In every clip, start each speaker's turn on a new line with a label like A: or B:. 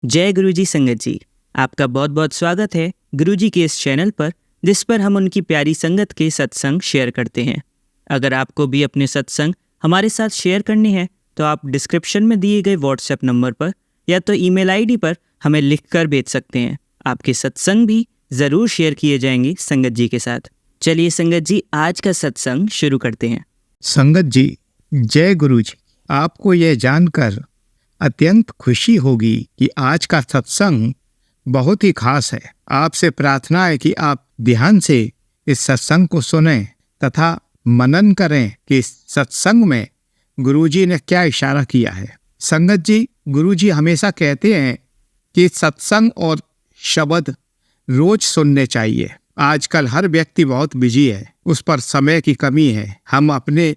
A: जय गुरुजी संगत जी, आपका बहुत बहुत स्वागत है गुरुजी के इस चैनल पर, जिस पर हम उनकी प्यारी संगत के सत्संग शेयर करते हैं। अगर आपको भी अपने सत्संग हमारे साथ शेयर करने हैं तो आप डिस्क्रिप्शन में दिए गए व्हाट्सएप नंबर पर या तो ईमेल आईडी पर हमें लिखकर भेज सकते हैं। आपके सत्संग भी ज़रूर शेयर किए जाएंगे संगत जी के साथ। चलिए संगत जी, आज का सत्संग शुरू करते हैं।
B: संगत जी, जय गुरु जी। आपको यह जानकर अत्यंत खुशी होगी कि आज का सत्संग बहुत ही खास है। आपसे प्रार्थना है कि आप ध्यान से इस सत्संग को सुनें तथा मनन करें कि इस सत्संग में गुरुजी ने क्या इशारा किया है। संगत जी, गुरुजी हमेशा कहते हैं कि सत्संग और शब्द रोज सुनने चाहिए। आजकल हर व्यक्ति बहुत बिजी है, उस पर समय की कमी है। हम अपने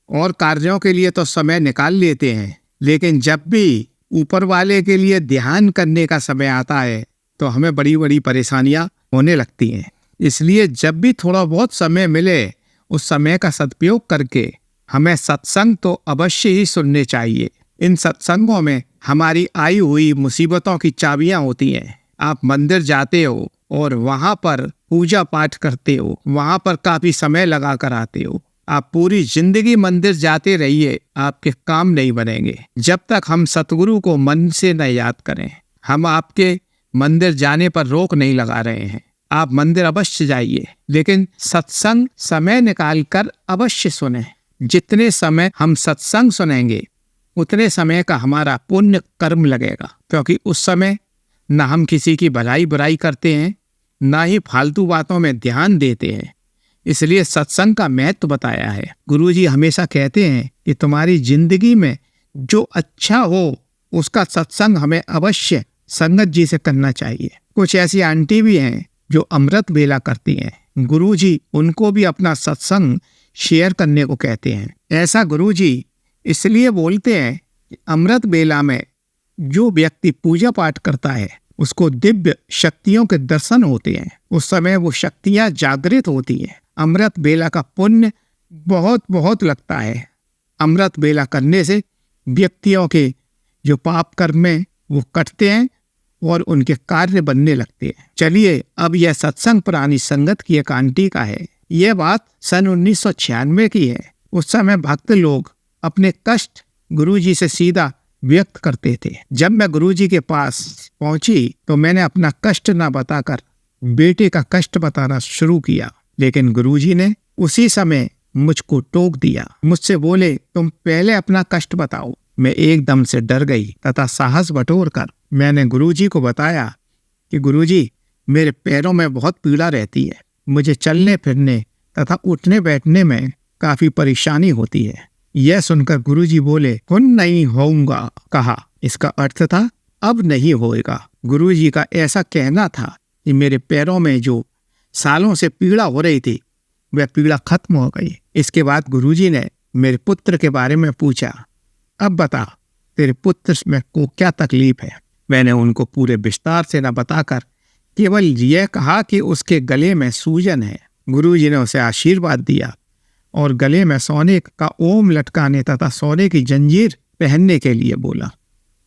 B: और कार्यों के लिए तो समय निकाल लेते हैं, लेकिन जब भी ऊपर वाले के लिए ध्यान करने का समय आता है तो हमें बड़ी बड़ी परेशानियां होने लगती हैं। इसलिए जब भी थोड़ा बहुत समय मिले, उस समय का सदुपयोग करके हमें सत्संग तो अवश्य ही सुनने चाहिए। इन सत्संगों में हमारी आई हुई मुसीबतों की चाबियां होती हैं। आप मंदिर जाते हो और वहां पर पूजा पाठ करते हो, वहां पर काफी समय लगा कर आते हो। आप पूरी जिंदगी मंदिर जाते रहिए, आपके काम नहीं बनेंगे जब तक हम सतगुरु को मन से न याद करें। हम आपके मंदिर जाने पर रोक नहीं लगा रहे हैं, आप मंदिर अवश्य जाइए, लेकिन सत्संग समय निकाल कर अवश्य सुने। जितने समय हम सत्संग सुनेंगे उतने समय का हमारा पुण्य कर्म लगेगा, क्योंकि उस समय न हम किसी की भलाई बुराई करते हैं, न ही फालतू बातों में ध्यान देते हैं। इसलिए सत्संग का महत्व बताया है। गुरुजी हमेशा कहते हैं कि तुम्हारी जिंदगी में जो अच्छा हो उसका सत्संग हमें अवश्य संगत जी से करना चाहिए। कुछ ऐसी आंटी भी हैं जो अमृत बेला करती हैं। गुरुजी उनको भी अपना सत्संग शेयर करने को कहते हैं। ऐसा गुरुजी इसलिए बोलते हैं कि अमृत बेला में जो व्यक्ति पूजा पाठ करता है उसको दिव्य शक्तियों के दर्शन होते हैं। उस समय वो शक्तियां जागृत होती हैं। अमृत बेला का पुण्य बहुत बहुत लगता है। अमृत बेला करने से व्यक्तियों के जो पाप कर्म हैं वो कटते हैं और उनके कार्य बनने लगते हैं। चलिए, अब यह सत्संग पुरानी संगत की एक आंटी का है। यह बात सन 1996 की है। उस समय भक्त लोग अपने कष्ट गुरुजी से सीधा व्यक्त करते थे। जब मैं गुरुजी के पास पहुंची तो मैंने अपना कष्ट न बताकर बेटे का कष्ट बताना शुरू किया, लेकिन गुरुजी ने उसी समय मुझको टोक दिया। मुझसे बोले, तुम पहले अपना कष्ट बताओ। मैं एकदम से डर गई तथा साहस बटोरकर मैंने गुरुजी को बताया कि गुरुजी, मेरे पैरों में बहुत पीड़ा रहती है। मुझे चलने फिरने तथा उठने बैठने में काफी परेशानी होती है। यह सुनकर गुरुजी बोले, कुन नहीं होऊंगा कहा। इसका अर्थ था अब नहीं होएगा। गुरुजी का ऐसा कहना था कि मेरे पैरों में जो सालों से पीड़ा हो रही थी वह पीड़ा खत्म हो गई। इसके बाद गुरुजी ने मेरे पुत्र के बारे में पूछा, अब बता तेरे पुत्र में को क्या तकलीफ है। मैंने उनको पूरे विस्तार से न बताकर केवल यह कहा कि उसके गले में सूजन है। गुरुजी ने उसे आशीर्वाद दिया और गले में सोने का ओम लटकाने तथा सोने की जंजीर पहनने के लिए बोला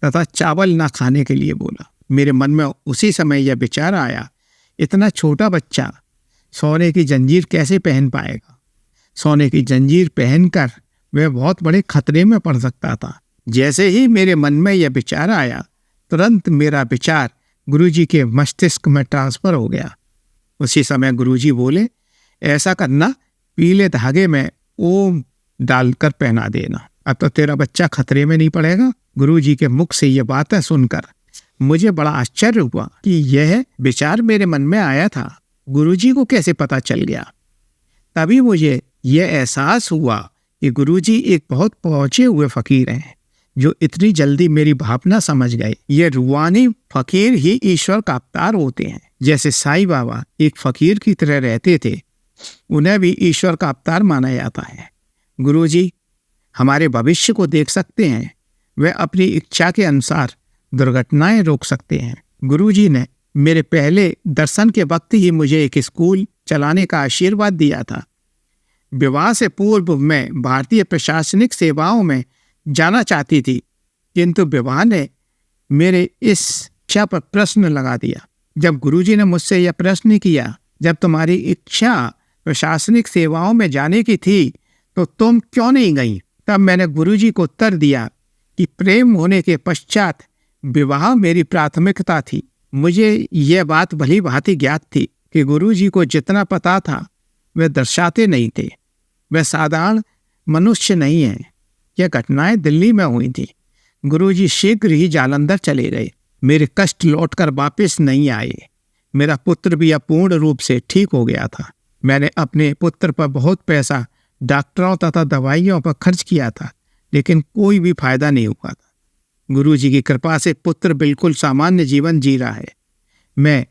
B: तथा चावल न खाने के लिए बोला। मेरे मन में उसी समय यह विचार आया, इतना छोटा बच्चा सोने की जंजीर कैसे पहन पाएगा। सोने की जंजीर पहनकर वह बहुत बड़े खतरे में पड़ सकता था। जैसे ही मेरे मन में यह विचार आया, तुरंत मेरा विचार गुरुजी के मस्तिष्क में ट्रांसफर हो गया। उसी समय गुरुजी बोले, ऐसा करना, पीले धागे में ओम डालकर पहना देना, अब तो तेरा बच्चा खतरे में नहीं पड़ेगा। गुरुजी के मुख से यह बातें सुनकर मुझे बड़ा आश्चर्य हुआ कि यह विचार मेरे मन में आया था, गुरुजी को कैसे पता चल गया। तभी मुझे यह एहसास हुआ कि गुरुजी एक बहुत पहुंचे हुए फकीर हैं जो इतनी जल्दी मेरी भावना समझ गए। ये रूहानी फकीर ही ईश्वर का अवतार होते हैं। जैसे साईं बाबा एक फकीर की तरह रहते थे, उन्हें भी ईश्वर का अवतार माना जाता है। गुरुजी हमारे भविष्य को देख सकते हैं, वे अपनी इच्छा के अनुसार दुर्घटनाएं रोक सकते हैं। गुरुजी ने मेरे पहले दर्शन के वक्त ही मुझे एक स्कूल चलाने का आशीर्वाद दिया था। विवाह से पूर्व मैं भारतीय प्रशासनिक सेवाओं में जाना चाहती थी, किंतु विवाह ने मेरे इस इच्छा पर प्रश्न लगा दिया। जब गुरुजी ने मुझसे यह प्रश्न किया, जब तुम्हारी इच्छा प्रशासनिक सेवाओं में जाने की थी तो तुम क्यों नहीं गई? तब मैंने गुरुजी को उत्तर दिया कि प्रेम होने के पश्चात विवाह मेरी प्राथमिकता थी। मुझे यह बात भली भांति ज्ञात थी कि गुरुजी को जितना पता था वे दर्शाते नहीं थे। वे साधारण मनुष्य नहीं हैं। यह घटनाएं दिल्ली में हुई थी। गुरुजी शीघ्र ही जालंधर चले गए। मेरे कष्ट लौटकर वापस नहीं आए। मेरा पुत्र भी अपूर्ण रूप से ठीक हो गया था। मैंने अपने पुत्र पर बहुत पैसा डॉक्टरों तथा दवाइयों पर खर्च किया था, लेकिन कोई भी फायदा नहीं हुआ था। गुरुजी की कृपा से पुत्र बिल्कुल सामान्य जीवन जी रहा है। मैं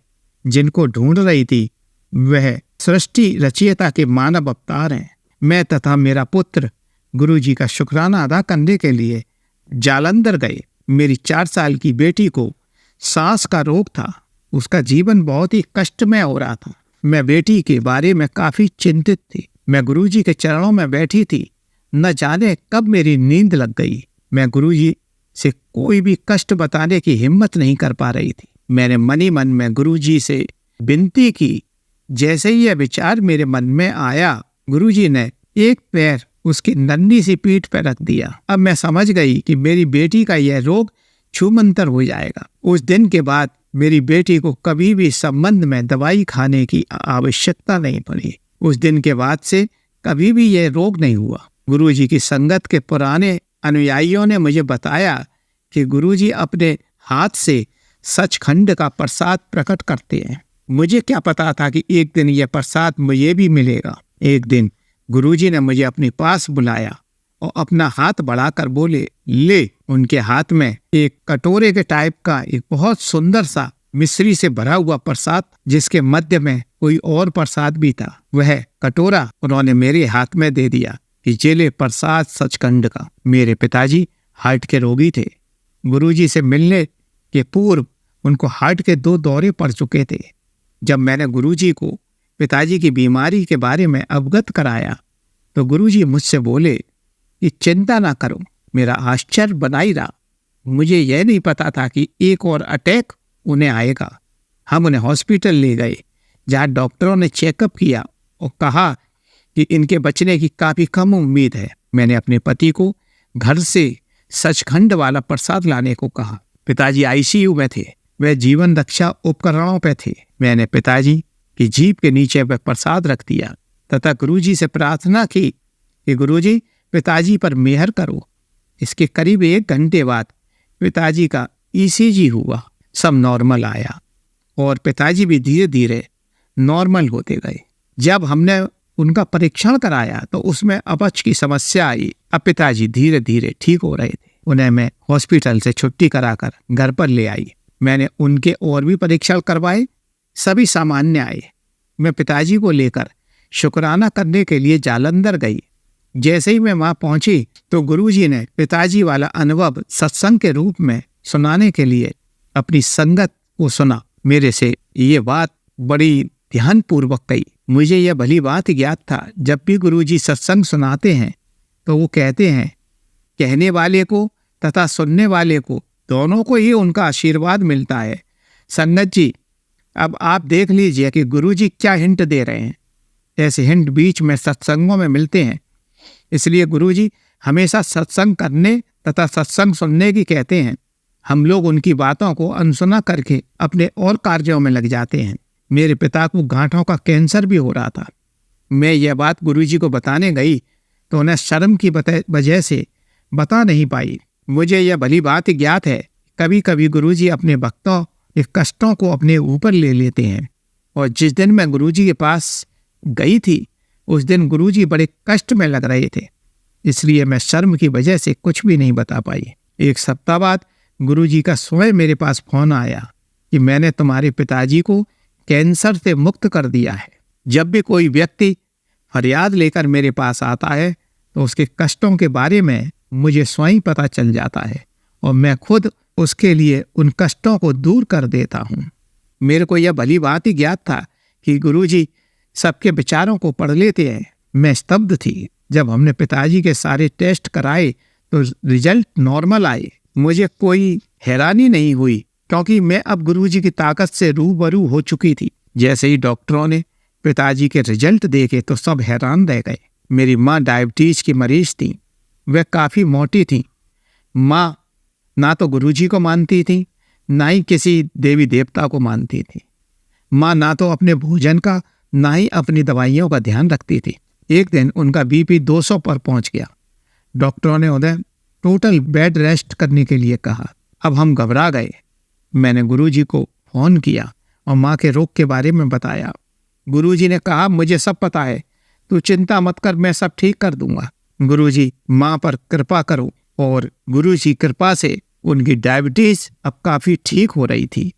B: जिनको ढूंढ रही थी वह सृष्टि रचयिता के मानव अवतार हैं। मैं तथा मेरा पुत्र गुरुजी का शुक्राना अदा करने के लिए जालंधर गए। मेरी 4 साल की बेटी को सांस का रोग था। उसका जीवन बहुत ही कष्टमय हो रहा था। मैं बेटी के बारे में काफी चिंतित थी। मैं गुरुजी के चरणों में बैठी थी। न जाने कब मेरी नींद लग गई। मैं गुरुजी से कोई भी कष्ट बताने की हिम्मत नहीं कर पा रही थी। मैंने मनी मन में गुरुजी से विनती की। जैसे ही यह विचार मेरे मन में आया, गुरुजी ने एक पैर उसकी नन्ही सी पीठ पर रख दिया। अब मैं समझ गई कि मेरी बेटी का यह रोग छूमंतर हो जाएगा। उस दिन के बाद मेरी बेटी को कभी भी संबंध में दवाई खाने की आवश्यकता नहीं पड़ी। उस दिन के बाद से कभी भी यह रोग नहीं हुआ। गुरुजी की संगत के पुराने अनुयायियों ने मुझे बताया कि गुरुजी अपने हाथ से सचखंड का प्रसाद प्रकट करते हैं। मुझे क्या पता था कि एक दिन यह प्रसाद मुझे भी मिलेगा। एक दिन गुरुजी ने मुझे अपने पास बुलाया और अपना हाथ बढ़ाकर बोले, ले। उनके हाथ में एक कटोरे के टाइप का एक बहुत सुंदर सा मिश्री से भरा हुआ प्रसाद, जिसके मध्य में कोई और प्रसाद भी था, वह कटोरा उन्होंने मेरे हाथ में दे दिया कि जेले प्रसाद सचखंड का। मेरे पिताजी हार्ट के रोगी थे। गुरुजी से मिलने के पूर्व उनको हार्ट के 2 दौरे पड़ चुके थे। जब मैंने गुरुजी को पिताजी की बीमारी के बारे में अवगत कराया तो गुरुजी मुझसे बोले कि चिंता ना करो। मेरा आश्चर्य बना ही रहा। मुझे यह नहीं पता था कि एक और अटैक उन्हें आएगा। हम उन्हें हॉस्पिटल ले गए, जहाँ डॉक्टरों ने चेकअप किया और कहा कि इनके बचने की काफ़ी कम उम्मीद है। मैंने अपने पति को घर से सचखंड वाला प्रसाद लाने को कहा। पिताजी आईसीयू में थे। वे जीवन रक्षा उपकरणों पे थे। मैंने पिताजी की जीभ के नीचे वह प्रसाद रख दिया तथा गुरुजी से प्रार्थना की कि गुरुजी पिताजी पर मेहर करो। इसके करीब 1 घंटे बाद पिताजी का ईसीजी हुआ। सब नॉर्मल आया और पिताजी भी धीरे धीरे नॉर्मल होते गए। जब हमने उनका परीक्षण कराया तो उसमें अपच की समस्या आई। अब पिताजी धीरे धीरे ठीक हो रहे थे। उन्हें मैं हॉस्पिटल से छुट्टी कराकर घर पर ले आई। मैंने उनके और भी परीक्षण करवाए, सभी सामान्य आए। मैं पिताजी को लेकर शुक्राना करने के लिए जालंधर गई। जैसे ही मैं वहां पहुंची तो गुरुजी ने पिताजी वाला अनुभव सत्संग के रूप में सुनाने के लिए अपनी संगत को सुना। मेरे से ये बात बड़ी ध्यानपूर्वक कही। मुझे यह भली बात ज्ञात था, जब भी गुरुजी सत्संग सुनाते हैं तो वो कहते हैं कहने वाले को तथा सुनने वाले को दोनों को ही उनका आशीर्वाद मिलता है। संगत जी, अब आप देख लीजिए कि गुरुजी क्या हिंट दे रहे हैं। ऐसे हिंट बीच में सत्संगों में मिलते हैं। इसलिए गुरुजी हमेशा सत्संग करने तथा सत्संग सुनने की कहते हैं। हम लोग उनकी बातों को अनसुना करके अपने और कार्यों में लग जाते हैं। मेरे पिता को गांठों का कैंसर भी हो रहा था। मैं यह बात गुरुजी को बताने गई तो उन्हें शर्म की वजह से बता नहीं पाई। मुझे यह भली बात ज्ञात है, कभी कभी गुरुजी अपने भक्तों के कष्टों को अपने ऊपर ले लेते हैं। और जिस दिन मैं गुरुजी के पास गई थी उस दिन गुरुजी बड़े कष्ट में लग रहे थे, इसलिए मैं शर्म की वजह से कुछ भी नहीं बता पाई। 1 सप्ताह बाद गुरुजी का स्वयं मेरे पास फोन आया कि मैंने तुम्हारे पिताजी को कैंसर से मुक्त कर दिया है। जब भी कोई व्यक्ति फरियाद लेकर मेरे पास आता है तो उसके कष्टों के बारे में मुझे स्वयं पता चल जाता है और मैं खुद उसके लिए उन कष्टों को दूर कर देता हूँ। मेरे को यह भली बात ही ज्ञात था कि गुरुजी सबके विचारों को पढ़ लेते हैं। मैं स्तब्ध थी। जब हमने पिताजी के सारे टेस्ट कराए तो रिजल्ट नॉर्मल आए। मुझे कोई हैरानी नहीं हुई क्योंकि मैं अब गुरुजी की ताकत से रूबरू हो चुकी थी। जैसे ही डॉक्टरों ने पिताजी के रिजल्ट देखे तो सब हैरान रह गए। मेरी माँ डायबिटीज की मरीज थी, वह काफ़ी मोटी थी। माँ ना तो गुरुजी को मानती थी, ना ही किसी देवी देवता को मानती थी। माँ ना तो अपने भोजन का, ना ही अपनी दवाइयों का ध्यान रखती थी। एक दिन उनका बीपी 200 पर पहुंच गया। डॉक्टरों ने उन्हें टोटल बेड रेस्ट करने के लिए कहा। अब हम घबरा गए। मैंने गुरुजी को फ़ोन किया और माँ के रोग के बारे में बताया। गुरुजी ने कहा, मुझे सब पता है, तू चिंता मत कर, मैं सब ठीक कर दूंगा। गुरुजी माँ पर कृपा करो। और गुरुजी कृपा से उनकी डायबिटीज अब काफ़ी ठीक हो रही थी।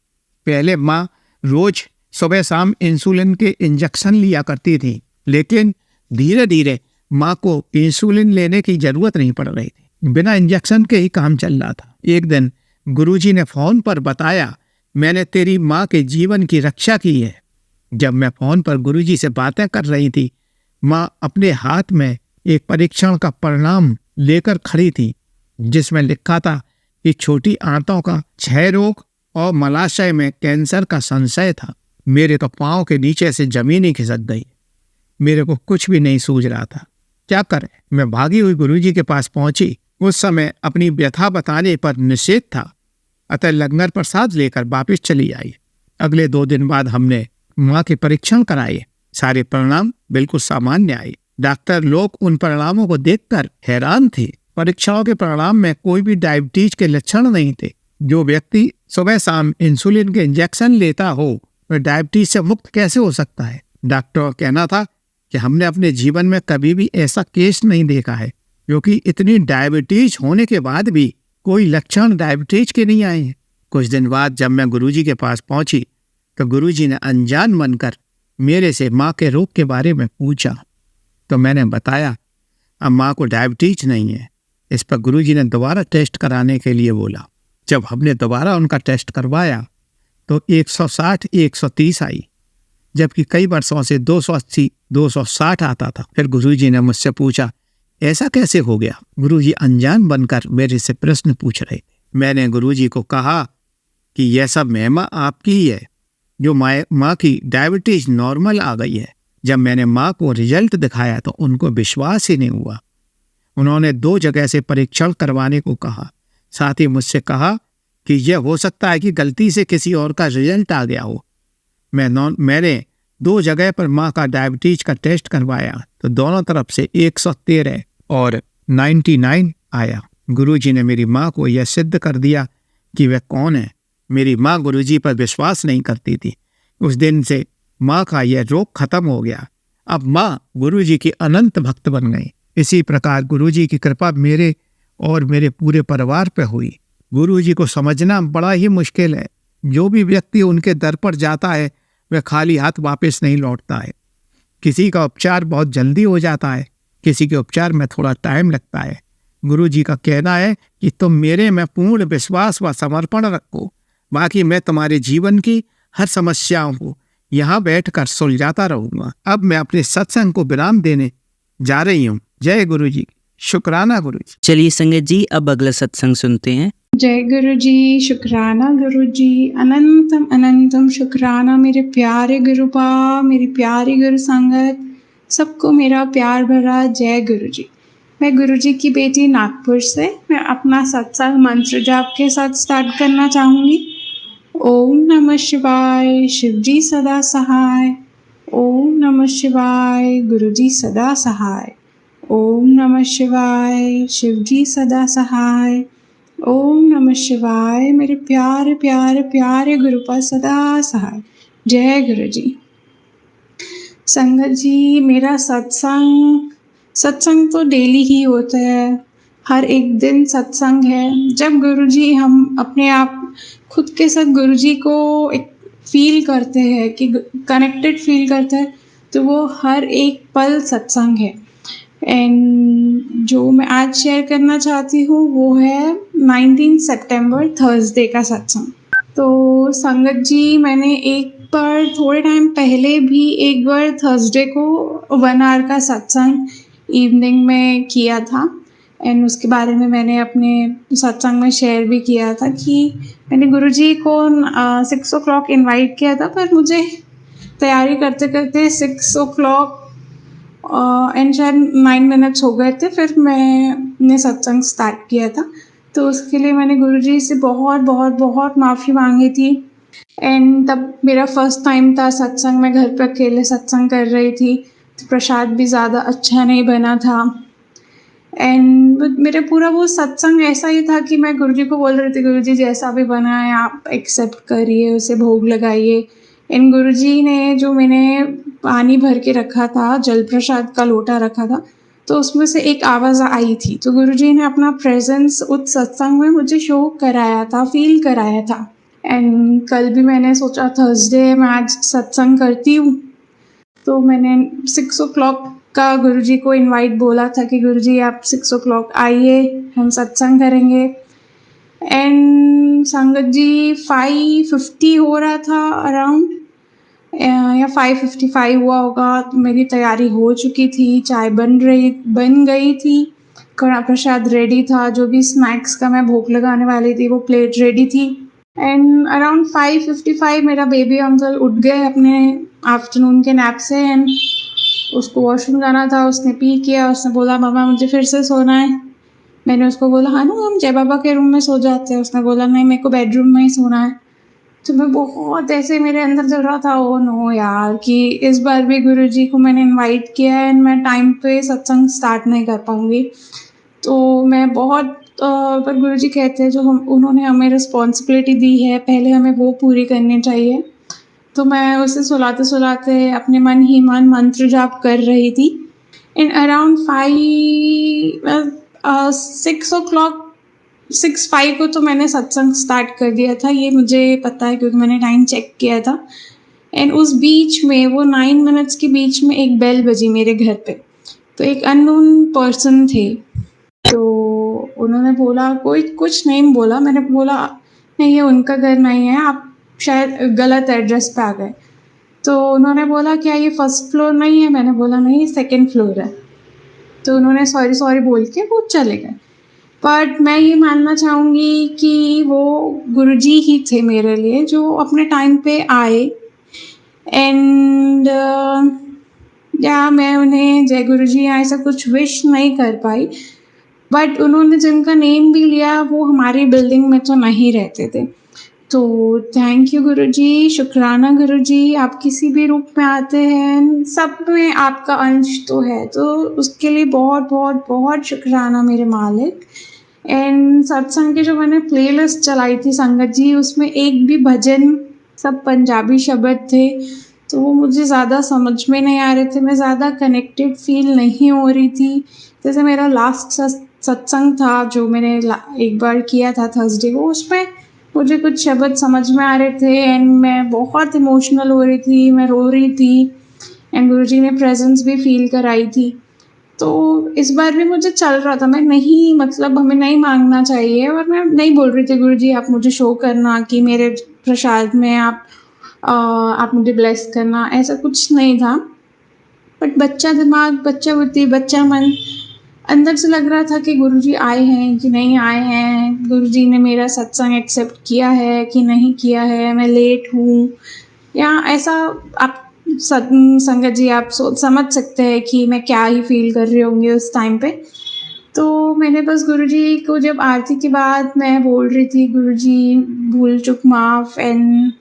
B: पहले माँ रोज सुबह शाम इंसुलिन के इंजेक्शन लिया करती थी, लेकिन धीरे धीरे माँ को इंसुलिन लेने की जरूरत नहीं पड़ रही थी। बिना इंजेक्शन के ही काम चल रहा था। एक दिन गुरुजी ने फ़ोन पर बताया, मैंने तेरी माँ के जीवन की रक्षा की है। जब मैं फ़ोन पर गुरुजी से बातें कर रही थी, माँ अपने हाथ में एक परीक्षण का परिणाम लेकर खड़ी थी, जिसमें लिखा था कि छोटी आंतों का क्षय रोग और मलाशय में कैंसर का संशय था। मेरे तो पाँव के नीचे से जमीन ही खिसक गई। मेरे को कुछ भी नहीं सूझ रहा था, क्या करें। मैं भागी हुई गुरुजी के पास पहुंची। उस समय अपनी व्यथा बताने पर निषेध था, अतः लंगर प्रसाद लेकर वापिस चली आई। अगले 2 दिन बाद हमने माँ के परीक्षण कराए। सारे परिणाम बिल्कुल सामान्य आए। डॉक्टर लोग उन परिणामों को देखकर हैरान थे। परीक्षाओं के परिणाम में कोई भी डायबिटीज के लक्षण नहीं थे। जो व्यक्ति सुबह शाम इंसुलिन के इंजेक्शन लेता हो, वह डायबिटीज से मुक्त कैसे हो सकता है। डॉक्टर का कहना था कि हमने अपने जीवन में कभी भी ऐसा केस नहीं देखा है, क्योंकि इतनी डायबिटीज होने के बाद भी कोई लक्षण डायबिटीज के नहीं आए हैं। कुछ दिन बाद जब मैं गुरुजी के पास पहुंची तो गुरुजी ने अनजान बनकर मेरे से माँ के रोग के बारे में पूछा। तो मैंने बताया, अब माँ को डायबिटीज नहीं है। इस पर गुरुजी ने दोबारा टेस्ट कराने के लिए बोला। जब हमने दोबारा उनका टेस्ट करवाया तो 160 130 आई, जबकि कई वर्षों से 280 260 आता था। फिर गुरुजी ने मुझसे पूछा, ऐसा कैसे हो गया। गुरुजी अनजान बनकर मेरे से प्रश्न पूछ रहे थे। मैंने गुरुजी को कहा कि यह सब महिमा आपकी ही है, जो माँ की डायबिटीज नॉर्मल आ गई है। जब मैंने माँ को रिजल्ट दिखाया तो उनको विश्वास ही नहीं हुआ। उन्होंने 2 जगह से परीक्षण करवाने को कहा। साथ ही मुझसे कहा कि यह हो सकता है कि गलती से किसी और का रिजल्ट आ गया हो। मैंने 2 जगह पर माँ का डायबिटीज का टेस्ट करवाया तो दोनों तरफ से 113 और 99 आया। गुरुजी ने मेरी माँ को यह सिद्ध कर दिया कि वह कौन है। मेरी माँ गुरुजी पर विश्वास नहीं करती थी। उस दिन से माँ का यह रोग खत्म हो गया। अब माँ गुरुजी की अनंत भक्त बन गई। इसी प्रकार गुरुजी की कृपा मेरे और मेरे पूरे परिवार पर हुई। गुरुजी को समझना बड़ा ही मुश्किल है। जो भी व्यक्ति उनके दर पर जाता है वह खाली हाथ वापस नहीं लौटता है। किसी का उपचार बहुत जल्दी हो जाता है, किसी के उपचार में थोड़ा टाइम लगता है। गुरुजी का कहना है कि तुम मेरे में पूर्ण विश्वास व समर्पण रखो, बाकी मैं तुम्हारे जीवन की हर समस्याओं को यहाँ बैठकर सुलझाता रहूंगा। अब मैं अपने सत्संग को विराम देने जा रही हूँ। जय गुरुजी। शुक्राना गुरुजी।
A: चलिए संगत जी, अब अगला सत्संग सुनते हैं।
C: जय गुरु जी, शुक्राना गुरु जी, अनंतम अनंतम शुक्राना मेरे प्यारे गुरुपा, मेरी प्यारी गुरु संगत, सबको मेरा प्यार भरा जय गुरु जी। मैं गुरु जी की बेटी नागपुर से मैं अपना सत्संग मंत्र जाप के साथ स्टार्ट करना चाहूँगी। ओम नमः शिवाय, शिव जी सदा सहाय। ओम नमः शिवाय, गुरु जी सदा सहाय। ओम नमः शिवाय, शिव जी सदा सहाय। ओम नमः शिवाय, मेरे प्यारे प्यारे प्यारे गुरु पर सदा सहाय। जय गुरु जी। संगत जी, मेरा सत्संग तो डेली ही होता है। हर एक दिन सत्संग है। जब गुरु जी हम अपने आप खुद के साथ गुरु जी को एक फील करते हैं कि कनेक्टेड फील करते हैं, तो वो हर एक पल सत्संग है। एंड जो मैं आज शेयर करना चाहती हूँ वो है 19 सितंबर थर्सडे का सत्संग। तो संगत जी, मैंने एक बार थोड़े टाइम पहले भी एक बार थर्सडे को 1 आवर का सत्संग इवनिंग में किया था। एंड उसके बारे में मैंने अपने सत्संग में शेयर भी किया था कि मैंने गुरुजी को 6 o'clock इनवाइट किया था, पर मुझे तैयारी करते करते 6 o'clock एंड शायद 9 minutes हो गए थे, फिर मैंने सत्संग स्टार्ट किया था। तो उसके लिए मैंने गुरुजी से बहुत बहुत बहुत माफ़ी मांगी थी। एंड तब मेरा फर्स्ट टाइम था सत्संग, मैं घर पर अकेले सत्संग कर रही थी, तो प्रसाद भी ज़्यादा अच्छा नहीं बना था। एंड मेरे पूरा वो सत्संग ऐसा ही था कि मैं गुरुजी को बोल रही थी, गुरुजी जैसा भी बना है आप एक्सेप्ट करिए, उसे भोग लगाइए। एंड गुरुजी ने जो मैंने पानी भर के रखा था, जल प्रसाद का लोटा रखा था, तो उसमें से एक आवाज़ आई थी। तो गुरुजी ने अपना प्रेजेंस उस सत्संग में मुझे शो कराया था, फील कराया था। एंड कल भी मैंने सोचा थर्सडे मैं आज सत्संग करती हूँ, तो मैंने 6 o'clock का गुरुजी को इनवाइट बोला था कि गुरुजी आप 6 o'clock आइए, हम सत्संग करेंगे। एंड संगत जी 5:50 हो रहा था अराउंड, या 5:55 हुआ होगा। तो मेरी तैयारी हो चुकी थी, चाय बन गई थी, कड़ा प्रसाद रेडी था, जो भी स्नैक्स का मैं भोग लगाने वाली थी वो प्लेट रेडी थी। एंड अराउंड 5:55 मेरा बेबी अंकल उठ गए अपने आफ्टरनून के नैप से, एंड उसको वॉशरूम जाना था, उसने पी किया, उसने बोला मामा मुझे फिर से सोना है। मैंने उसको बोला हाँ ना, हम जय बाबा के रूम में सो जाते हैं। उसने बोला नहीं, मेरे को बेडरूम में ही सोना है। तो मैं बहुत ऐसे मेरे अंदर चल रहा था, ओ नो यार, कि इस बार भी गुरुजी को मैंने इनवाइट किया है एंड मैं टाइम पे सत्संग स्टार्ट नहीं कर पाऊँगी। तो मैं बहुत पर गुरुजी कहते हैं जो उन्होंने हमें रिस्पॉन्सिबिलिटी दी है, पहले हमें वो पूरी करनी चाहिए। तो मैं उसे सुलाते सुलाते अपने मन ही मन मंत्र जाप कर रही थी। इन अराउंड 6 o'clock 6:05 को तो मैंने सत्संग स्टार्ट कर दिया था, ये मुझे पता है क्योंकि मैंने टाइम चेक किया था। एंड उस बीच में वो 9 minutes के बीच में एक बेल बजी मेरे घर पे। तो एक अननोन पर्सन थे, तो उन्होंने बोला, कोई कुछ नहीं बोला, मैंने बोला नहीं ये उनका घर नहीं है, आप शायद गलत एड्रेस पे आ गए। तो उन्होंने बोला क्या ये फर्स्ट फ्लोर नहीं है? मैंने बोला नहीं, सेकंड फ्लोर है। तो उन्होंने सॉरी बोल के वो चले गए। बट मैं ये मानना चाहूँगी कि वो गुरुजी ही थे मेरे लिए, जो अपने टाइम पे आए। एंड या मैं उन्हें जय गुरुजी ऐसा कुछ विश नहीं कर पाई, बट उन्होंने जिनका नेम भी लिया वो हमारी बिल्डिंग में तो नहीं रहते थे। तो थैंक यू गुरुजी, शुक्राना गुरुजी, आप किसी भी रूप में आते हैं, सब में आपका अंश तो है, तो उसके लिए बहुत बहुत बहुत शुक्राना मेरे मालिक। एंड सत्संग की जो मैंने प्लेलिस्ट चलाई थी संगत जी, उसमें एक भी भजन, सब पंजाबी शब्द थे, तो वो मुझे ज़्यादा समझ में नहीं आ रहे थे, मैं ज़्यादा कनेक्टेड फील नहीं हो रही थी। जैसे मेरा लास्ट सत्संग था जो मैंने एक बार किया था थर्सडे को, उसमें मुझे कुछ शब्द समझ में आ रहे थे एंड मैं बहुत इमोशनल हो रही थी, मैं रो रही थी एंड गुरुजी ने प्रेजेंस भी फील कराई थी। तो इस बार भी मुझे चल रहा था, मैं नहीं, मतलब हमें नहीं मांगना चाहिए, और मैं नहीं बोल रही थी गुरुजी आप मुझे शो करना कि मेरे प्रसाद में आप मुझे ब्लेस करना, ऐसा कुछ नहीं था। बट बच्चा दिमाग, बच्चा बुद्धि, बच्चा मन, अंदर से लग रहा था कि गुरुजी आए हैं कि नहीं आए हैं, गुरुजी ने मेरा सत्संग एक्सेप्ट किया है कि नहीं किया है, मैं लेट हूँ या ऐसा। आप संगत जी आप समझ सकते हैं कि मैं क्या ही फील कर रही होंगी उस टाइम पे। तो मैंने बस गुरुजी को जब आरती के बाद मैं बोल रही थी, गुरुजी भूल चुक माफ़, एंड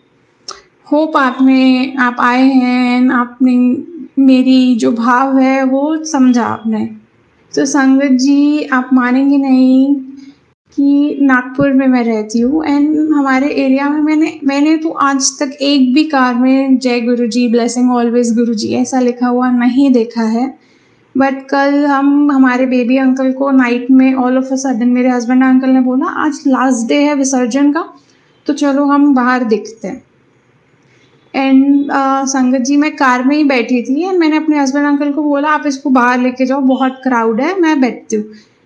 C: होप आप आए हैं, आपने मेरी जो भाव है वो समझा आपने। तो संगत जी आप मानेंगे नहीं कि नागपुर में मैं रहती हूँ एंड हमारे एरिया में मैंने तो आज तक एक भी कार में जय गुरुजी, ब्लेसिंग ऑलवेज गुरुजी ऐसा लिखा हुआ नहीं देखा है। बट कल हमारे बेबी अंकल को नाइट में ऑल ऑफ अ सडन मेरे हस्बैंड अंकल ने बोला आज लास्ट डे है विसर्जन का, तो चलो हम बाहर दिखते हैं। एंड संगत जी मैं कार में ही बैठी थी एंड मैंने अपने हस्बैंड अंकल को बोला आप इसको बाहर लेके जाओ, बहुत क्राउड है, मैं बैठती हूँ।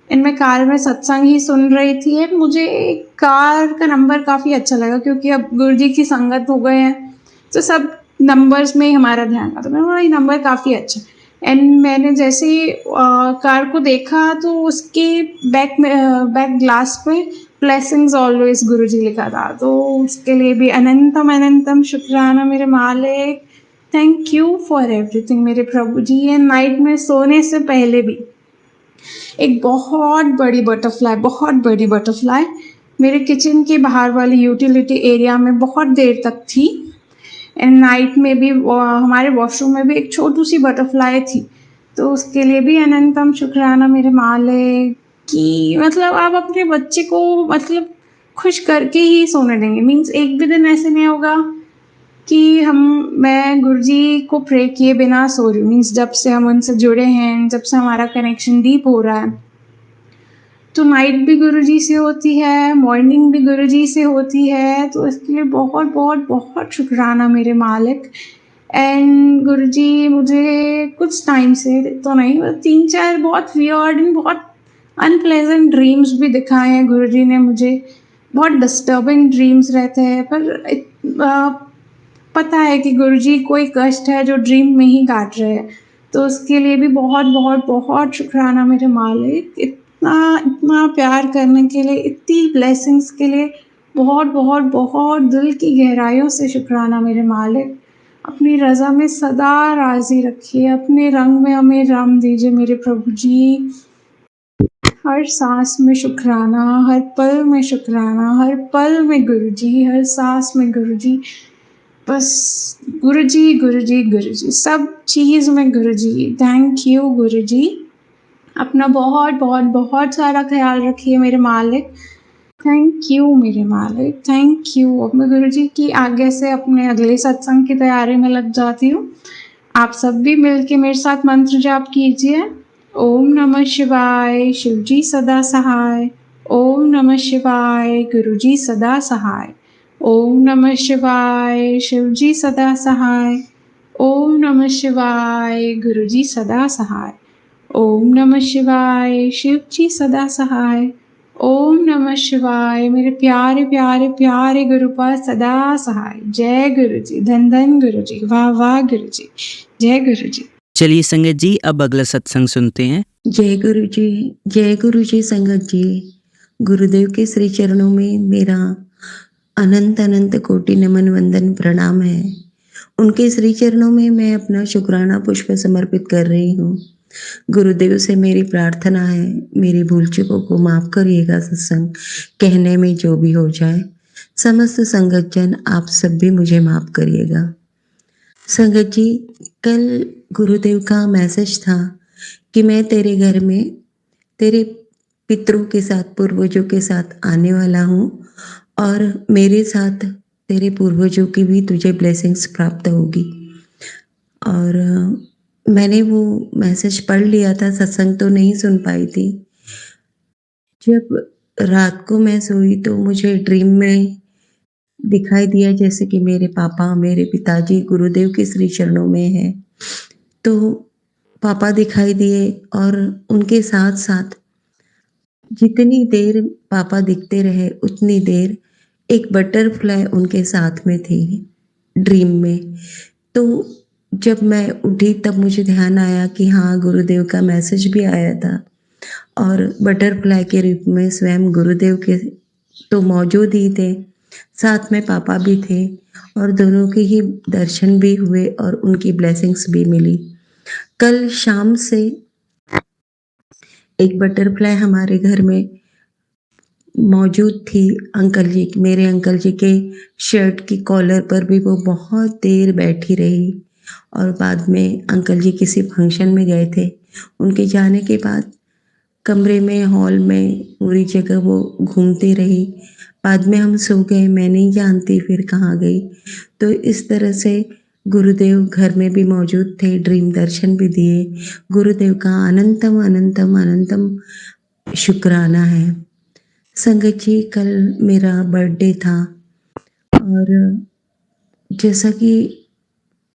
C: एंड मैं कार में सत्संग ही सुन रही थी एंड मुझे कार का नंबर काफ़ी अच्छा लगा क्योंकि अब गुरुजी की संगत हो गए हैं तो सब नंबर्स में ही हमारा ध्यान था, तो मैंने बोला ये नंबर काफ़ी अच्छा। एंड मैंने जैसे ही कार को देखा तो उसके बैक ग्लास पे ब्लेसिंग्स ऑलवेज गुरुजी लिखा था। तो उसके लिए भी अनंतम अनंतम शुक्राना मेरे मालिक। थैंक यू फॉर एवरीथिंग मेरे प्रभु जी। एंड नाइट में सोने से पहले भी एक बहुत बड़ी बटरफ्लाई मेरे किचन के बाहर वाली यूटिलिटी एरिया में बहुत देर तक थी। एंड नाइट में भी हमारे वॉशरूम में भी एक छोटी सी बटरफ्लाई थी। तो उसके लिए भी अनंतम शुक्राना मेरे मालिक कि मतलब आप अपने बच्चे को मतलब खुश करके ही सोने देंगे। मीन्स एक भी दिन ऐसे नहीं होगा कि मैं गुरुजी को प्रे किए बिना सो रही हूँ। मीन्स जब से हम उनसे जुड़े हैं, जब से हमारा कनेक्शन डीप हो रहा है, तो नाइट भी गुरुजी से होती है, मॉर्निंग भी गुरुजी से होती है। तो इसके लिए बहुत बहुत बहुत शुक्राना मेरे मालिक। एंड गुरुजी मुझे कुछ टाइम से तो नहीं, 3-4 बहुत वियर्ड एंड बहुत अनप्लेजेंट ड्रीम्स भी दिखाए हैं गुरुजी ने मुझे। बहुत डिस्टर्बिंग ड्रीम्स रहते हैं, पर पता है कि गुरुजी कोई कष्ट है जो ड्रीम में ही काट रहे हैं। तो उसके लिए भी बहुत बहुत बहुत शुक्राना मेरे मालिक। इतना इतना प्यार करने के लिए, इतनी ब्लेसिंग्स के लिए बहुत बहुत बहुत दिल की गहराइयों से शुक्राना मेरे मालिक। अपनी रज़ा में सदा राज़ी रखिए, अपने रंग में हमें रंग दीजिए मेरे प्रभु जी। हर सांस में शुक्राना, हर पल में शुक्राना, हर पल में गुरुजी, हर सांस में गुरुजी। बस गुरुजी गुरुजी गुरुजी, सब चीज़ में गुरुजी। थैंक यू गुरुजी। अपना बहुत बहुत बहुत सारा ख्याल रखिए मेरे मालिक। थैंक यू मेरे मालिक, थैंक यू। अब मैं गुरुजी की आज्ञा से अपने अगले सत्संग की तैयारी में लग जाती हूँ। आप सब भी मिलके मेरे साथ मंत्र जाप कीजिए। ओम नमः शिवाय, शिवजी सदा सहाय। ओम नमः शिवाय, गुरुजी सदा सहाय। ओम नमः शिवाय, शिवजी सदा सहाय। ओम नमः शिवाय, गुरुजी सदा सहाय। ओम नमः शिवाय, शिवजी सदा सहाय। ओम नमः शिवाय, मेरे प्यारे प्यारे प्यारे गुरुपाद सदा सहाय। जय गुरुजी, धन धन गुरुजी, वाह वाह गुरुजी, जय गुरुजी।
A: चलिए संगत जी, अब अगला सत्संग सुनते हैं।
D: जय गुरु जी संगत जी। गुरुदेव के श्री चरणों में मेरा अनंत अनंत कोटि नमन वंदन प्रणाम है। उनके श्री चरणों में मैं अपना शुक्राना पुष्प समर्पित कर रही हूँ। गुरुदेव से मेरी प्रार्थना है, मेरी भूल चूकों को माफ करिएगा। सत्संग कहने में जो भी हो जाए, समस्त संगत जन आप सब भी मुझे माफ करिएगा। संगत जी, कल गुरुदेव का मैसेज था कि मैं तेरे घर में तेरे पितरों के साथ, पूर्वजों के साथ आने वाला हूँ और मेरे साथ तेरे पूर्वजों की भी तुझे ब्लेसिंग्स प्राप्त होगी। और मैंने वो मैसेज पढ़ लिया था, सत्संग तो नहीं सुन पाई थी। जब रात को मैं सोई तो मुझे ड्रीम में दिखाई दिया जैसे कि मेरे पापा, मेरे पिताजी गुरुदेव के श्री चरणों में हैं। तो पापा दिखाई दिए और उनके साथ साथ जितनी देर पापा दिखते रहे उतनी देर एक बटरफ्लाई उनके साथ में थी ड्रीम में। तो जब मैं उठी तब मुझे ध्यान आया कि हाँ, गुरुदेव का मैसेज भी आया था और बटरफ्लाई के रूप में स्वयं गुरुदेव के तो मौजूद ही थे, साथ में पापा भी थे और दोनों के ही दर्शन भी हुए और उनकी ब्लेसिंग्स भी मिली। कल शाम से एक बटरफ्लाई हमारे घर में मौजूद थी। मेरे अंकल जी के शर्ट की कॉलर पर भी वो बहुत देर बैठी रही और बाद में अंकल जी किसी फंक्शन में गए थे। उनके जाने के बाद कमरे में, हॉल में, पूरी जगह वो घूमती रही। बाद में हम सो गए, मैं नहीं जानती फिर कहाँ गई। तो इस तरह से गुरुदेव घर में भी मौजूद थे, ड्रीम दर्शन भी दिए। गुरुदेव का अनंतम अनंतम अनंतम शुक्राना है। संगत जी, कल मेरा बर्थडे था और जैसा कि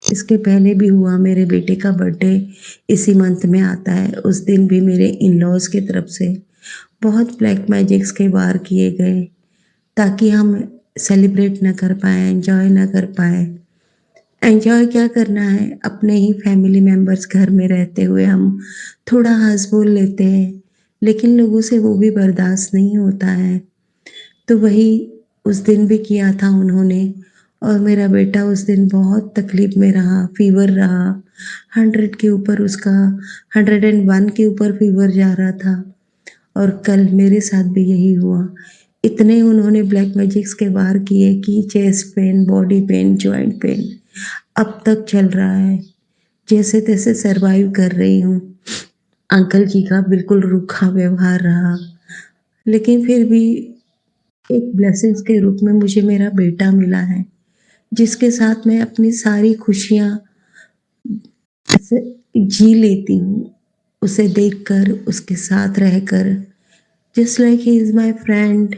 D: इसके पहले भी हुआ, मेरे बेटे का बर्थडे इसी मंथ में आता है। उस दिन भी मेरे इन लॉज की तरफ से बहुत ब्लैक मैजिक्स के वार किए गए ताकि हम सेलिब्रेट न कर पाए, एंजॉय न कर पाए। एंजॉय क्या करना है, अपने ही फैमिली मेंबर्स घर में रहते हुए हम थोड़ा हंस बोल लेते हैं, लेकिन लोगों से वो भी बर्दाश्त नहीं होता है। तो वही उस दिन भी किया था उन्होंने, और मेरा बेटा उस दिन बहुत तकलीफ में रहा, फीवर रहा, 100 के ऊपर उसका 101 के ऊपर फीवर जा रहा था। और कल मेरे साथ भी यही हुआ। इतने उन्होंने ब्लैक मैजिक्स के वार किए कि chest pain, body pain, joint pain अब तक चल रहा है। जैसे तैसे सरवाइव कर रही हूँ। अंकल जी का बिल्कुल रूखा व्यवहार रहा, लेकिन फिर भी एक ब्लेसिंग्स के रूप में मुझे मेरा बेटा मिला है, जिसके साथ मैं अपनी सारी खुशियाँ जी लेती हूँ, उसे देखकर, उसके साथ रहकर। Just like he is my friend,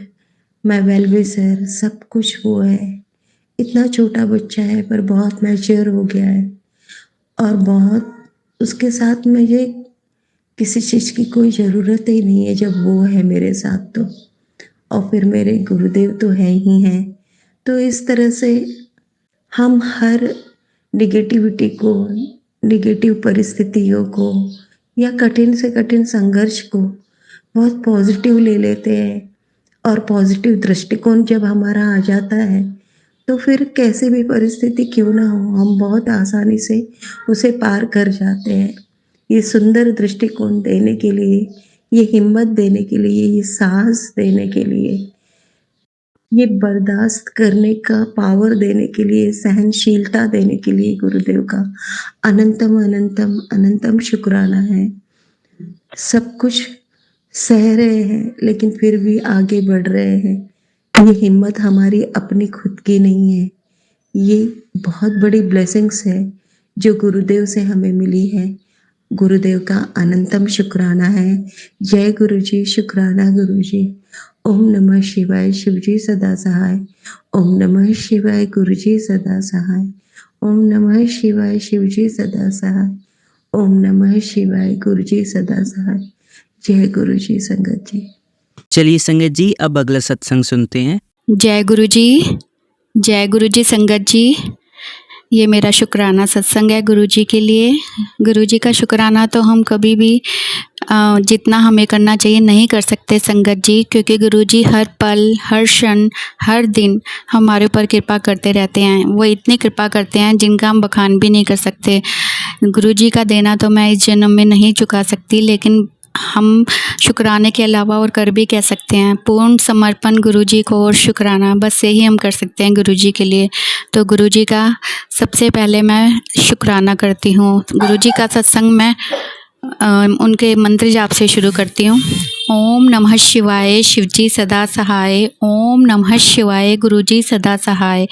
D: my well wisher, सब कुछ वो है। इतना छोटा बच्चा है पर बहुत मैच्योर हो गया है, और बहुत उसके साथ मुझे किसी चीज़ की कोई ज़रूरत ही नहीं है जब वो है मेरे साथ तो। और फिर मेरे गुरुदेव तो हैं ही हैं। तो इस तरह से हम हर निगेटिविटी को, निगेटिव परिस्थितियों को या कठिन से कठिन संघर्ष को बहुत पॉजिटिव ले लेते हैं, और पॉजिटिव दृष्टिकोण जब हमारा आ जाता है तो फिर कैसे भी परिस्थिति क्यों ना हो, हम बहुत आसानी से उसे पार कर जाते हैं। ये सुंदर दृष्टिकोण देने के लिए, ये हिम्मत देने के लिए, ये साहस देने के लिए, ये बर्दाश्त करने का पावर देने के लिए, सहनशीलता देने के लिए गुरुदेव का अनंतम अनंतम अनंतम शुक्राना है। सब कुछ सह रहे हैं लेकिन फिर भी आगे बढ़ रहे हैं। ये हिम्मत हमारी अपनी खुद की नहीं है, ये बहुत बड़ी ब्लेसिंग्स है जो गुरुदेव से हमें मिली है। गुरुदेव का अनंतम शुक्राना है। जय गुरु जी, शुक्राना गुरु जी। ओम नमः शिवाय, शिव जी सदा सहाय। ओम नमः शिवाय, गुरु जी सदा सहाय। ओम नमः शिवाय, शिव जी सदा सहाय। ओम नमः शिवाय, गुरु जी सदा सहाय। जय गुरु जी संगत जी।
A: चलिए संगत जी, अब अगला सत्संग सुनते हैं।
E: जय गुरु जी, जय गुरु जी संगत जी। ये मेरा शुक्राना सत्संग है गुरु जी के लिए। गुरु जी का शुक्राना तो हम कभी भी जितना हमें करना चाहिए नहीं कर सकते संगत जी, क्योंकि गुरु जी हर पल, हर क्षण, हर दिन हमारे ऊपर कृपा करते रहते हैं। वो इतनी कृपा करते हैं जिनका हम बखान भी नहीं कर सकते। गुरु जी का देना तो मैं इस जन्म में नहीं चुका सकती, लेकिन हम शुक्राने के अलावा और कर भी कह सकते हैं। पूर्ण समर्पण गुरुजी को और शुक्राना, बस यही हम कर सकते हैं गुरुजी के लिए। तो गुरुजी का सबसे पहले मैं शुक्राना करती हूँ। गुरुजी का सत्संग मैं उनके मंत्र जाप से शुरू करती हूँ। ओम नमः शिवाय, शिवजी सदा सहाय। ओम नमः शिवाय, गुरुजी सदा सहाय।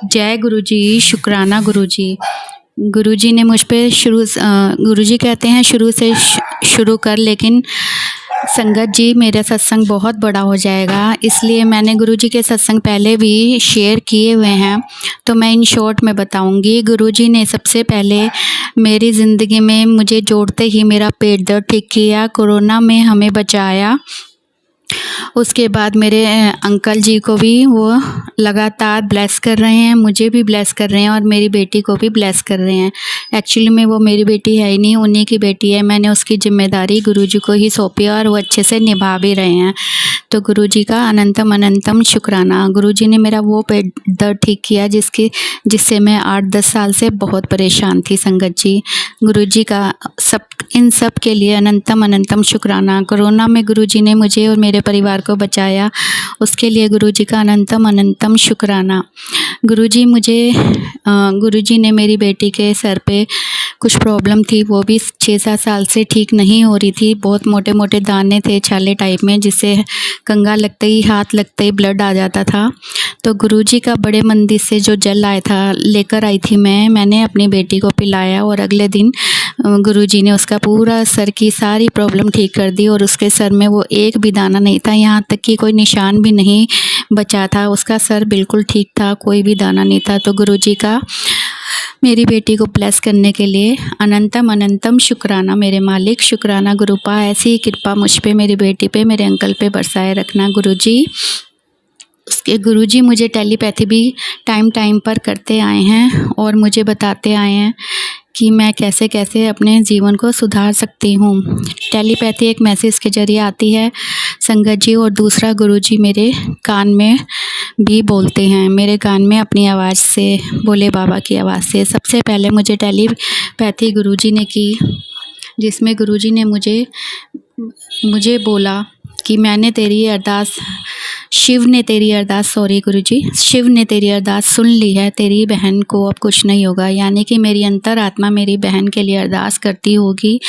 E: जय गुरुजी, शुक्राना गुरुजी। गुरुजी ने मुझ पे गुरुजी कहते हैं शुरू से शुरू कर, लेकिन संगत जी मेरा सत्संग बहुत बड़ा हो जाएगा, इसलिए मैंने गुरुजी के सत्संग पहले भी शेयर किए हुए हैं, तो मैं इन शॉर्ट में बताऊंगी। गुरुजी ने सबसे पहले मेरी ज़िंदगी में मुझे जोड़ते ही मेरा पेट दर्द ठीक किया, कोरोना में हमें बचाया। उसके बाद मेरे अंकल जी को भी वो लगातार ब्लेस कर रहे हैं, मुझे भी ब्लेस कर रहे हैं और मेरी बेटी को भी ब्लेस कर रहे हैं। एक्चुअली में वो मेरी बेटी है ही नहीं, उन्हीं की बेटी है। मैंने उसकी जिम्मेदारी गुरुजी को ही सौंपी और वो अच्छे से निभा भी रहे हैं। तो गुरुजी का अनंतम अनंतम शुक्राना। गुरुजी ने मेरा वो पेट दर्द ठीक किया जिससे मैं 8-10 साल से बहुत परेशान थी संगत जी। गुरुजी का इन सब के लिए अनंतम अनंतम शुक्राना। कोरोना में गुरुजी ने मुझे और मेरे परिवार को बचाया, उसके लिए गुरुजी का अनंतम अनंतम शुक्राना। गुरुजी ने मेरी बेटी के सर पे कुछ प्रॉब्लम थी, वो भी 6-7 साल से ठीक नहीं हो रही थी। बहुत मोटे मोटे दाने थे छाले टाइप में, जिससे कंगा लगते ही, हाथ लगते ही ब्लड आ जाता था। तो गुरुजी का बड़े मंदिर से जो जल आया था लेकर आई थी मैंने अपनी बेटी को पिलाया, और अगले दिन गुरुजी ने उसका पूरा सर की सारी प्रॉब्लम ठीक कर दी, और उसके सर में वो एक भी दाना नहीं था, यहाँ तक कि कोई निशान भी नहीं बचा था। उसका सर बिल्कुल ठीक था, कोई भी दाना नहीं था। तो गुरुजी का मेरी बेटी को ब्लेस करने के लिए अनंतम अनंतम शुक्राना मेरे मालिक। शुक्राना गुरुपा, ऐसी ही कृपा मुझ पे, मेरी बेटी पे, मेरे अंकल पे बरसाए रखना गुरुजी। उसके गुरुजी मुझे टेलीपैथी भी टाइम टाइम पर करते आए हैं और मुझे बताते आए हैं कि मैं कैसे कैसे अपने जीवन को सुधार सकती हूँ। टेलीपैथी एक मैसेज के ज़रिए आती है संगत जी, और दूसरा गुरुजी मेरे कान में भी बोलते हैं, मेरे कान में अपनी आवाज़ से, भोले बाबा की आवाज़ से। सबसे पहले मुझे टेलीपैथी गुरुजी ने की, जिसमें गुरुजी ने मुझे बोला कि मैंने तेरी अरदास, शिव ने तेरी अरदास सुन ली है, तेरी बहन को अब कुछ नहीं होगा। यानी कि मेरी अंतरात्मा मेरी बहन के लिए अरदास करती होगी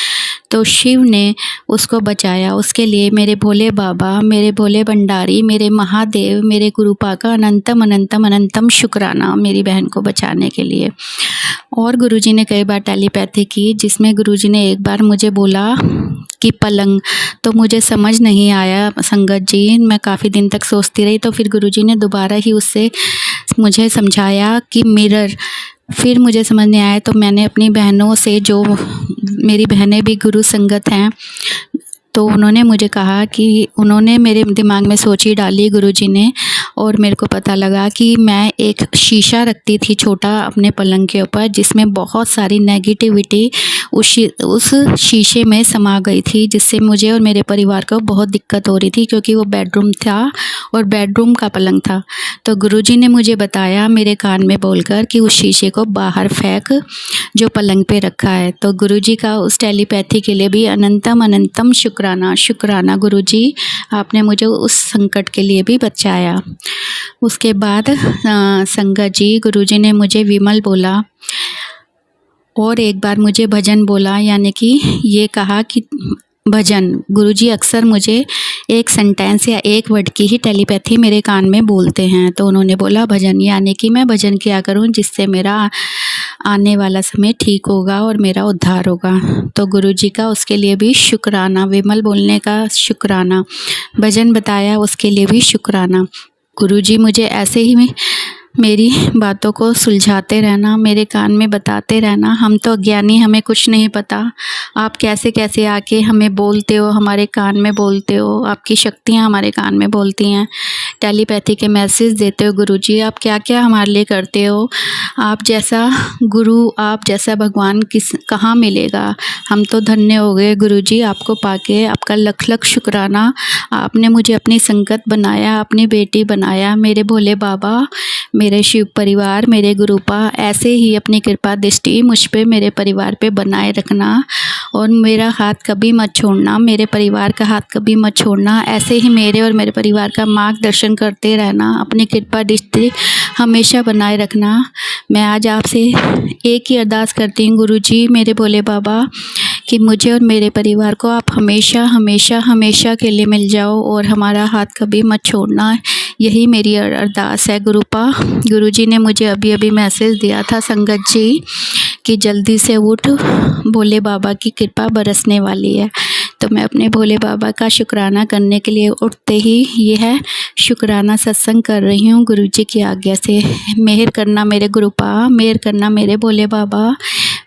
E: तो शिव ने उसको बचाया। उसके लिए मेरे भोले बाबा, मेरे भोले भंडारी, मेरे महादेव, मेरे गुरुपा का अनंतम अनंतम अनंतम शुक्राना मेरी बहन को बचाने के लिए। और गुरुजी ने कई बार टेलीपैथी की, जिसमें गुरुजी ने एक बार मुझे बोला कि पलंग, तो मुझे समझ नहीं आया संगत जी, मैं काफ़ी दिन तक सोचती रही। तो फिर गुरुजी ने दोबारा ही उससे मुझे समझाया कि मिरर। फिर मुझे समझ नहीं आया तो मैंने अपनी बहनों से, जो मेरी बहनें भी गुरु संगत हैं, तो उन्होंने मुझे कहा कि उन्होंने मेरे दिमाग में सोची डाली गुरुजी ने, और मेरे को पता लगा कि मैं एक शीशा रखती थी छोटा अपने पलंग के ऊपर, जिसमें बहुत सारी नेगेटिविटी उस शीशे में समा गई थी, जिससे मुझे और मेरे परिवार को बहुत दिक्कत हो रही थी, क्योंकि वो बेडरूम था और बेडरूम का पलंग था। तो गुरुजी ने मुझे बताया मेरे कान में बोलकर कि उस शीशे को बाहर फेंक जो पलंग पे रखा है। तो गुरुजी का उस टेलीपैथी के लिए भी अनंतम अनंतम शुक्राना गुरुजी, आपने मुझे उस संकट के लिए भी बचाया। उसके बाद संगत जी, गुरुजी ने मुझे विमल बोला और एक बार मुझे भजन बोला, यानी कि ये कहा कि भजन। गुरुजी अक्सर मुझे एक सेंटेंस या एक वर्ड की ही टेलीपैथी मेरे कान में बोलते हैं, तो उन्होंने बोला भजन, यानी कि मैं भजन किया करूं जिससे मेरा आने वाला समय ठीक होगा और मेरा उद्धार होगा। तो गुरुजी का उसके लिए भी शुक्राना, विमल बोलने का शुक्राना, भजन बताया उसके लिए भी शुक्राना। गुरुजी मुझे ऐसे ही मेरी बातों को सुलझाते रहना, मेरे कान में बताते रहना। हम तो अज्ञानी, हमें कुछ नहीं पता, आप कैसे कैसे आके हमें बोलते हो, हमारे कान में बोलते हो, आपकी शक्तियाँ हमारे कान में बोलती हैं, टेलीपैथी के मैसेज देते हो। गुरुजी आप क्या क्या हमारे लिए करते हो, आप जैसा गुरु, आप जैसा भगवान कहाँ मिलेगा। हम तो धन्य हो गए गुरुजी आपको पाके, आपका लख लख शुक्राना। आपने मुझे अपनी संगत बनाया, अपनी बेटी बनाया। मेरे भोले बाबा, मेरे शिव परिवार, मेरे गुरुपा, ऐसे ही अपनी कृपा दृष्टि मुझ पे, मेरे परिवार पे बनाए रखना, और मेरा हाथ कभी मत छोड़ना, मेरे परिवार का हाथ कभी मत छोड़ना। ऐसे ही मेरे और मेरे परिवार का मार्गदर्शन करते रहना, अपनी कृपा दृष्टि हमेशा बनाए रखना। मैं आज आपसे एक ही अरदास करती हूँ गुरुजी, मेरे भोले बाबा, कि मुझे और मेरे परिवार को आप हमेशा हमेशा हमेशा के लिए मिल जाओ और हमारा हाथ कभी मत छोड़ना। यही मेरी अरदास है गुरुपा। गुरुजी ने मुझे अभी अभी मैसेज दिया था संगत जी कि जल्दी से उठ, भोले बाबा की कृपा बरसने वाली है। तो मैं अपने भोले बाबा का शुक्राना करने के लिए उठते ही यह शुक्राना सत्संग कर रही हूँ गुरुजी की आज्ञा से। मेहर करना मेरे गुरुपा, मेहर करना मेरे भोले बाबा,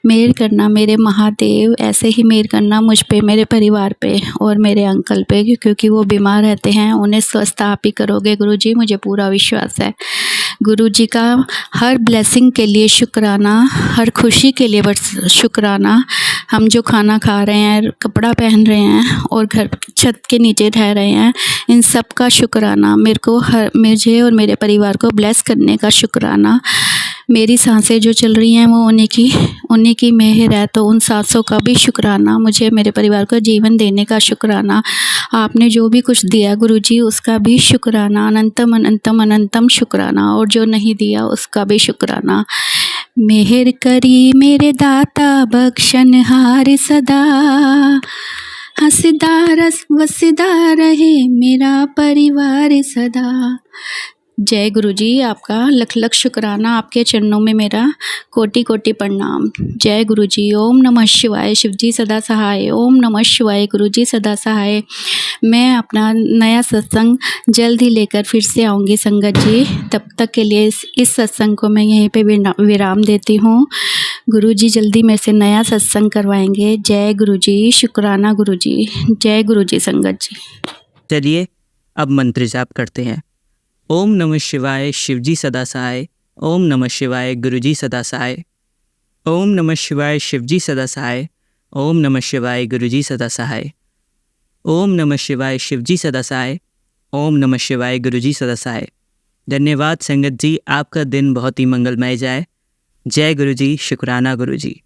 E: मेहर करना मेरे महादेव, ऐसे ही मेहर करना मुझ पे, मेरे परिवार पे और मेरे अंकल पे, क्योंकि वो बीमार रहते हैं, उन्हें स्वस्थ आप ही करोगे गुरुजी, मुझे पूरा विश्वास है। गुरुजी का हर ब्लेसिंग के लिए शुक्राना, हर खुशी के लिए शुक्राना। हम जो खाना खा रहे हैं, कपड़ा पहन रहे हैं और घर छत के नीचे रह रहे हैं, इन सब का शुक्राना। मुझे और मेरे परिवार को ब्लेस करने का शुक्राना। मेरी सांसें जो चल रही हैं वो उन्हीं की मेहर है, तो उन सांसों का भी शुक्राना। मुझे मेरे परिवार को जीवन देने का शुक्राना। आपने जो भी कुछ दिया गुरुजी उसका भी शुक्राना, अनंतम अनंतम अनंतम शुक्राना, और जो नहीं दिया उसका भी शुक्राना। मेहर करी मेरे दाता बख्शनहार सदा, हंसदा वसदा रहे मेरा परिवार सदा। जय गुरुजी, आपका लख लख शुक्राना, आपके चरणों में मेरा कोटि कोटि प्रणाम। जय गुरुजी। ओम नमः शिवाय। शिवजी सदा सहाय। ओम नमः शिवाय। गुरुजी सदा सहाय। मैं अपना नया सत्संग जल्द ही लेकर फिर से आऊँगी संगत जी। तब तक के लिए इस सत्संग को मैं यहीं पे विराम देती हूँ। गुरुजी जल्दी मेरे से नया सत्संग करवाएंगे। जय गुरुजी। शुक्राना गुरुजी। जय गुरुजी संगत जी।
A: चलिए अब मंत्र जाप करते हैं। ओम नमः शिवाय शिवजी सदा सहाय। ओम नमः शिवाय गुरुजी सदा सहाय। ओम नमः शिवाय शिवजी सदा सहाय। ओम नमः शिवाय गुरुजी सदा सहाय। ओम नमः शिवाय शिवजी सदा सहाय। ओम नमः शिवाय गुरुजी सदा सहाय। धन्यवाद संगत जी, आपका दिन बहुत ही मंगलमय जाए। जय गुरुजी, शुक्राना गुरुजी।